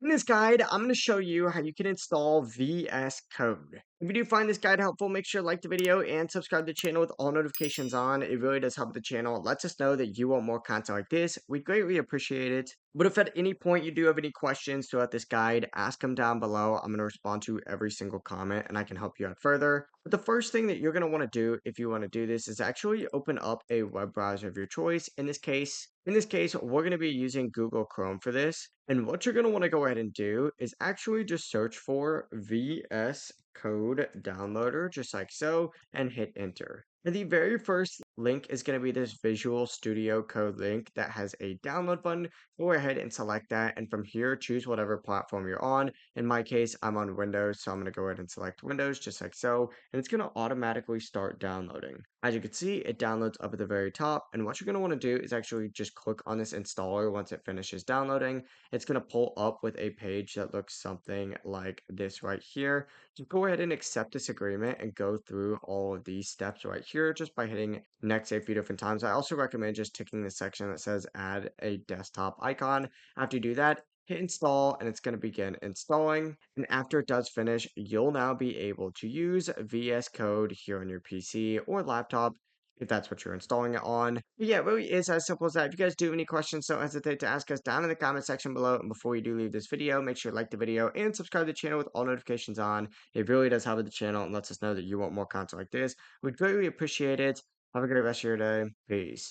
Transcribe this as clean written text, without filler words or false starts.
In this guide, I'm going to show you how you can install VS Code. If you do find this guide helpful, make sure to like the video and subscribe to the channel with all notifications on. It really does help the channel. It lets us know that you want more content like this. We greatly appreciate it. But if at any point you do have any questions throughout this guide, ask them down below. I'm going to respond to every single comment and I can help you out further. But the first thing that you're going to want to do if you want to do this is actually open up a web browser of your choice. In this case, we're going to be using Google Chrome for this. And what you're going to want to go ahead and do is actually just search for VS Code Downloader, just like so, and hit enter. And the very first link is going to be this Visual Studio Code link that has a download button. Go ahead and select that. And from here, choose whatever platform you're on. In my case, I'm on Windows, so I'm going to go ahead and select Windows, just like so. And it's going to automatically start downloading. As you can see, it downloads up at the very top. And what you're going to want to do is actually just click on this installer once it finishes downloading. It's going to pull up with a page that looks something like this right here. Just go ahead and accept this agreement and go through all of these steps right here just by hitting next a few different times. I also recommend just ticking the section that says add a desktop icon. After you do that, hit install and it's going to begin installing. And after it does finish, you'll now be able to use VS Code here on your PC or laptop if that's what you're installing it on. But yeah, it really is as simple as that. If you guys do have any questions, don't hesitate to ask us down in the comment section below. And before you do leave this video, make sure to like the video and subscribe to the channel with all notifications on. It really does help with the channel and lets us know that you want more content like this. We'd greatly appreciate it. Have a great rest of your day. Peace.